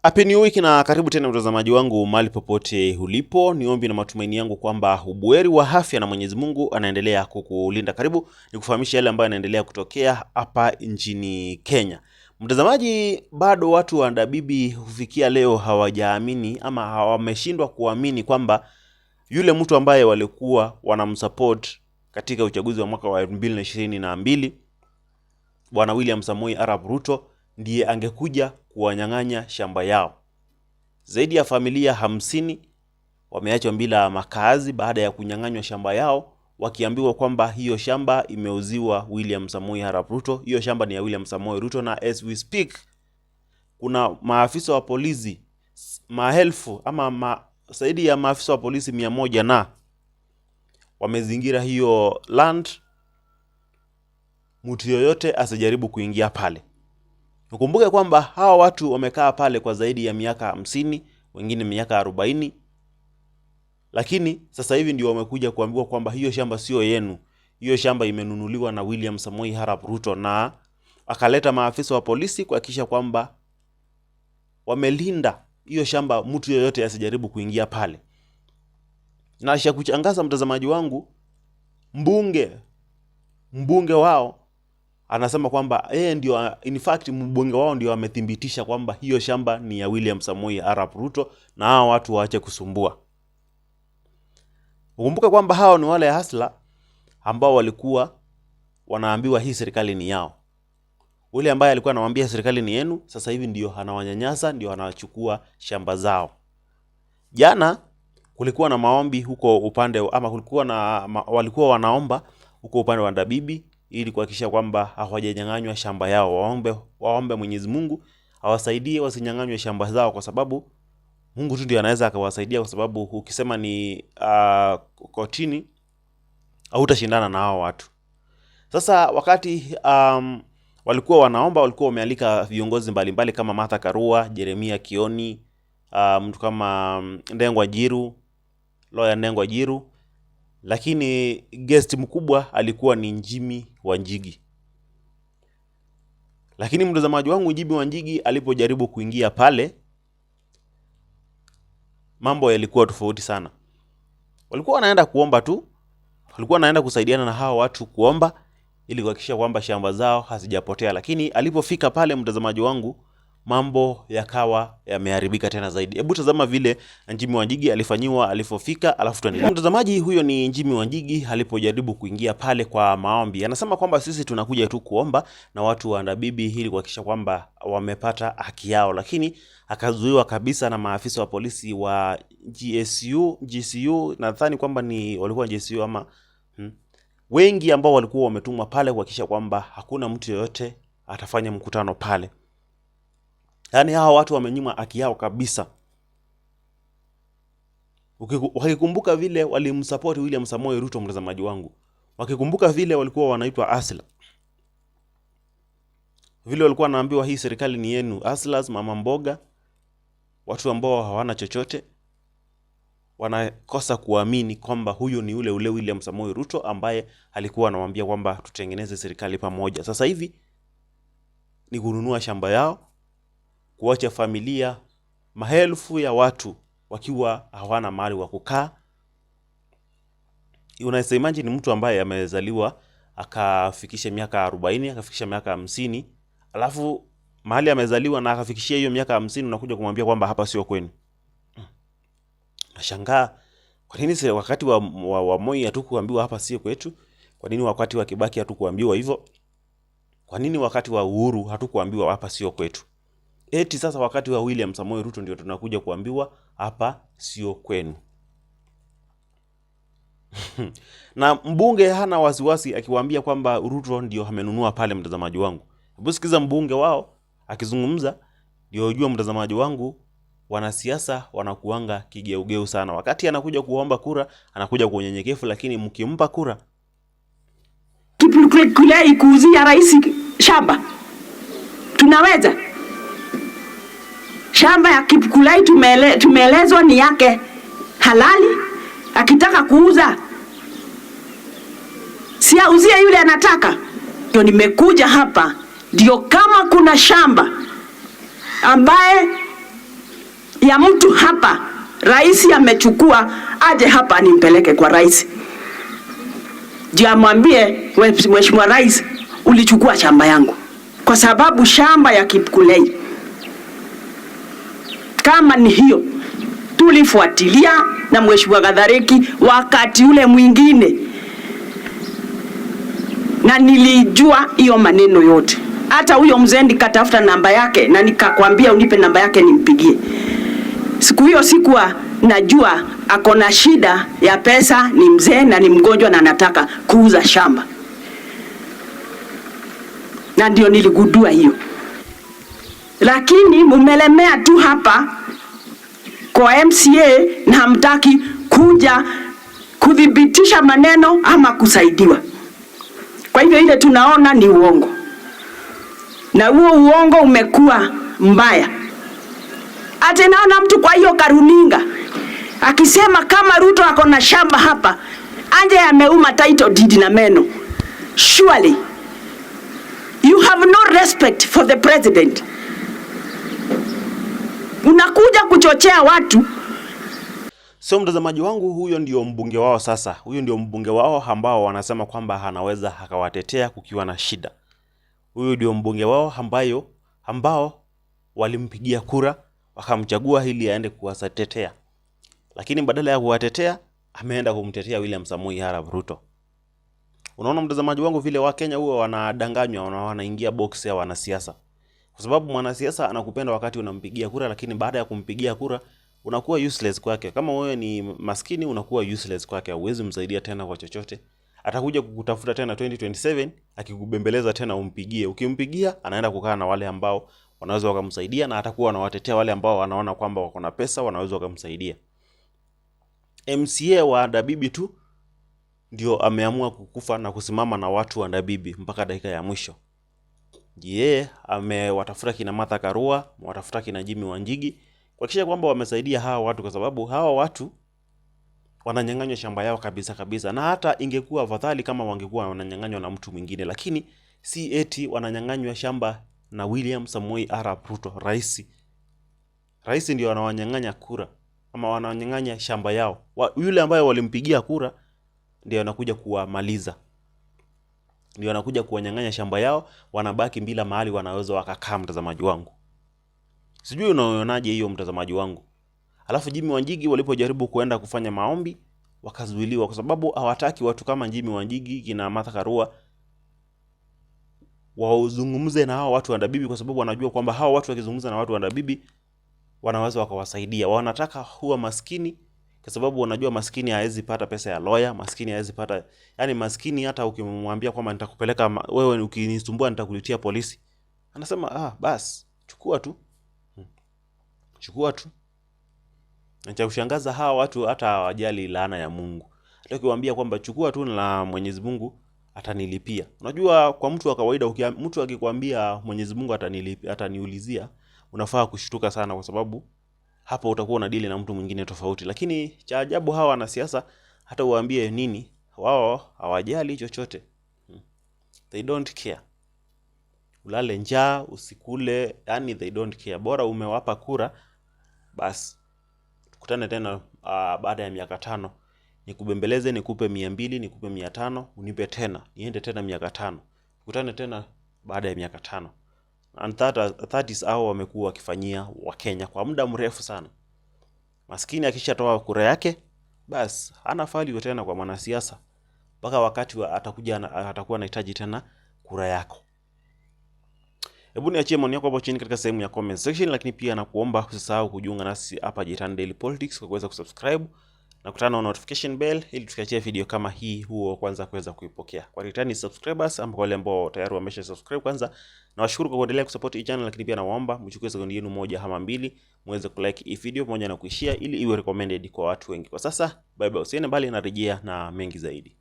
Happy New Week na karibu tena mtazamaji wangu mahali popote ulipo. Niombi na matumaini yangu kwamba ubuheri wa afya na Mwenyezi Mungu anaendelea kukulinda. Karibu nikufahamisha yale ambayo yanaendelea kutokea hapa nchini Kenya. Mtazamaji, bado watu wa Ndabibi hufikia leo hawajaamini ama wameshindwa kuamini kwamba yule mtu ambaye walikuwa wanamsupport katika uchaguzi wa mwaka wa 2022 Bwana William Samoei Arap Ruto ndiye angekuja kuwanyang'anya shamba yao. Zaidi ya familia 50 wameachwa bila makazi baada ya kunyang'anywa shamba yao, wakiambiwa kwamba hiyo shamba imeuziwa William Samoei Arap Ruto. Hiyo shamba ni ya William Samoei Ruto, na as we speak kuna maafisa wa polisi maelfu ama zaidi ya maafisa wa polisi 100 na wamezingira hiyo land. Mtu yoyote asijaribu kuingia pale. Ukumbuke kwamba hawa watu wamekaa pale kwa zaidi ya miaka 50, wengine miaka 40. Lakini sasa hivi ndio wamekuja kuambiwa kwamba hiyo shamba sio yenu. Hiyo shamba imenunuliwa na William Samoei Arap Ruto, na akaleta maafisa wa polisi kuhakikisha kwamba wamelinda hiyo shamba, mtu yoyote asijaribu kuingia pale. Na cha kuchangaza mtazamaji wangu, mbunge wao anasema kwamba ndio, in fact mbunge wao ndio amethibitisha kwamba hiyo shamba ni ya William Samoei Arap Ruto, na hao watu waache kusumbua. Ukumbuke kwamba hao ni wale hasla ambao walikuwa wanaambiwa hii serikali ni yao. Ule ambaye alikuwa anawaambia serikali ni yenu, sasa hivi ndio anawanyanyasa, ndio anachukua shamba zao. Jana kulikuwa na maombi huko upande, ama kulikuwa na walikuwa wanaomba huko upande wa Ndabibi ili kuhakikisha kwamba hawajanyang'anywa shamba yao. Waombe Mwenyezi Mungu awasaidie wasinyang'anywe shamba zao, kwa sababu Mungu tu ndiye anaweza akawasaidia, kwa sababu ukisema ni kotini hautashindana na hao watu. Sasa wakati walikuwa wanaomba, walikuwa wamealika viongozi mbalimbali kama Martha Karua, Jeremia Kioni, mtu kama Ndengwa Jiru, lawyer Ndengwa Jiru, lakini guest mkubwa alikuwa ni Jimmy Wanjigi. Lakini mtazamaji wangu, Jimmy Wanjigi alipojaribu kuingia pale, mambo yalikuwa tofauti sana. Walikuwa wanaenda kuomba tu, walikuwa wanaenda kusaidiana na hao watu kuomba ili kuhakikisha kwamba shamba zao hazijapotea. Lakini alipofika pale, mtazamaji wangu, mambo yakawa yameharibika tena zaidi. Hebu tazama vile Jimmy Wanjigi alifanyiwa alipofika, alafu tuendelee. Mtazamaji, huyo ni Jimmy Wanjigi alipojaribu kuingia pale kwa maombi. Anasema kwamba sisi tunakuja tu kuomba na watu wa Ndabibi ili kuhakikisha kwamba wamepata haki yao, lakini akazuiwa kabisa na maafisa wa polisi wa GSU. Nadhani kwamba ni walikuwa GSU ama wengi ambao walikuwa wametumwa pale kuhakikisha kwamba hakuna mtu yoyote atafanya mkutano pale. Yaani hao watu wamenyima haki yao kabisa. Wakikumbuka vile walimsupport William Samoei Ruto, mtazamaji wangu, wakikumbuka vile walikuwa wanaitwa asla, vile walikuwa wanaambiwa hii serikali ni yenu, aslas, mama mboga, watu ambao hawana chochote, wanakosa kuamini kwamba huyo ni ule William Samoei Ruto ambaye alikuwa anawaambia kwamba tutengeneze serikali pamoja. Sasa hivi ni kununua shamba yao, kuacha familia maelfu ya watu wakiwa hawana mahali wa kukaa. Unaweza imagine mtu ambaye amezaliwa akafikisha miaka 40, akafikisha miaka 50, alafu mahali amezaliwa na akafikishia hiyo miaka 50 unakuja kumwambia kwamba hapa sio kwenu. Nashangaa, kwa nini wakati wa Moi hatukuambiwa hapa sio kwetu? Kwa nini wakati wa Kibaki hatukuambiwa hivyo? Kwa nini wakati wa Uhuru hatukuambiwa hapa sio kwetu? Eti sasa wakati wa William Samoei Ruto ndio tunakuja kuambiwa hapa sio kwenu. Na mbunge hana wasiwasi akiwaambia kwamba Ruto ndio amenunua pale, mtazamaji wangu. Hebu sikiza mbunge wao akizungumza, ndio ujue mtazamaji wangu, wanasiasa wanakuanga kigeugeu sana. Wakati anakuja kuomba kura, anakuja kwa unyenyekevu, lakini mkimpa kura, Kipkulei kuuzia rais shamba, tunaweza? Shamba ya Kipkulei tumeelezwa ni yake halali. Akitaka kuuza, si auzie yule anataka. Ndio nimekuja hapa, ndio kama kuna shamba ambaye ya mtu hapa, rais amechukua, aje hapa nimpeleke kwa rais. Ndio amwambie, Mheshimiwa Rais, ulichukua shamba yangu. Kwa sababu shamba ya Kipkulei, kama ni hiyo, tulifuatilia na Mheshimiwa Gathareki wakati ule mwingine, na nilijua hiyo maneno yote. Hata huyo mzee nikatafuta namba yake na nikakwambia unipe namba yake nimpigie. Siku hiyo sikuwa najua ako na shida ya pesa, ni mzee na ni mgonjwa na anataka kuuza shamba. Na ndio niligundua hiyo. Lakini mumelemea tu hapa kwa MCA na hamtaki kuja kudhibitisha maneno ama kusaidiwa. Kwa hivyo ile tunaona ni uongo. Na huo uongo umekuwa mbaya. Ate naona mtu kwa hiyo karuninga akisema kama Ruto ako na shamba hapa, anje ameuma title deed na meno. Surely you have no respect for the president. Unakuja kuchochea watu. So mtazamaji wangu, huyo ndio mbunge wao sasa. Huyo ndio mbunge wao ambao wanasema kwamba anaweza akawatetea kukiwa na shida. Huyo ndio mbunge wao ambao walimpigia kura wakamchagua ili aende kuwatetea. Lakini badala ya kuwatetea ameenda kumtetea William Samoei Arap Ruto. Unaona mtazamaji wangu vile Wakenya huwa wanadanganywa na wanaingia box ya wanasiasa. Kwa sababu mwanasiasa anakupenda wakati unampigia kura, lakini baada ya kumpigia kura unakuwa useless kwake. Kama wewe ni maskini unakuwa useless kwake, huwezi msaidia tena kwa chochote. Atakuja kukutafuta tena 2027 akikubembeleza tena umpigie. Ukimpigia anaenda kukaa na wale ambao wanaweza wakamsaidia, na atakuwa anawatetea wale ambao wanaona kwamba wako na pesa wanaweza wakamsaidia. MCA wa Ndabibi tu ndio ameamua kukufa na kusimama na watu wa Ndabibi mpaka dakika ya mwisho. Amewatafuta kina Martha Karua, watafuta kina Jimmy Wanjigi kuhakikisha kwamba wamesaidia hawa watu, kwa sababu hawa watu wananyang'anywa shamba yao kabisa. Na hata ingekuwa afadhali kama wangekuwa wananyang'anywa na mtu mwingine, lakini si eti wananyang'anywa shamba na William Samoei Arap Ruto, rais. Rais ndio anawanyang'anya kura ama wananyang'anya shamba yao. Yule ambaye walimpigia kura ndio anakuja kuwamaliza. Ndio anakuja kuwanyang'anya shamba yao, wanabaki bila mahali wanaweza wakakaa mtazamaji wangu. Sijui unaonaje hiyo mtazamaji wangu. Alafu Jimmy Wanjigi walipojaribu kuenda kufanya maombi wakazuiliwa, kwa sababu hawataki watu kama Jimmy Wanjigi kina Martha Karua wazungumze na hao watu wa Ndabibi, kwa sababu wanajua kwamba hao watu wakizungumza na watu wa Ndabibi wanaweza wakawasaidia. Wanataka huwa maskini, kwa sababu wanajua maskini hawezi pata pesa ya lawyer, maskini hawezi pata, yani maskini hata ukimwambia kwamba nitakupeleka wewe, ukinisumbua nitakulitia polisi, anasema bas chukua tu. Na cha kushangaza hawa watu hata hawajali laana ya Mungu. Hata ukiwaambia kwamba chukua tu na Mwenyezi Mungu atanilipia. Unajua kwa mtu wa kawaida mtu akikwambia Mwenyezi Mungu ataniulizia, unafaa kushtuka sana, kwa sababu hapo utakuwa unadili na mtu mwingine tofauti. Lakini cha ajabu hawa wanasiasa hata uwaambie nini, wao hawajali chochote. They don't care. Ulale njaa, usikule, yani they don't care. Bora umewapa kura, basi tukutane tena baada ya miaka 5. Nikubembeleze, nikupe 200, nikupe 500, unipe tena, niende tena miaka 5. Tukutane tena baada ya miaka 5. And that is how wamekuwa wakifanyia Wakenya kwa muda mrefu sana. Maskini akishatoa kura yake, basi hana value tena kwa mwanasiasa mpaka wakati atakuwa anahitaji tena kura yako. Hebu niachie maoni yako hapo chini katika sehemu ya comment section, lakini pia nakuomba usisahau kujiunga nasi hapa Jitan Daily Politics kwa kuweza kusubscribe na kutana na notification bell ili tukiachia video kama hii huo kwanza kuweza kuipokea. Kwa return subscribers ambao wale ambao tayari wamesha subscribe, kwanza nawashukuru kwa kuendelea kusupport hii channel, lakini pia nawaomba mchukue sekondi yenu 1 ama 2 muweze kulike hii video pamoja na kuishare ili iwe recommended kwa watu wengi. Kwa sasa bye bye, usiende mbali, narejea na mengi zaidi.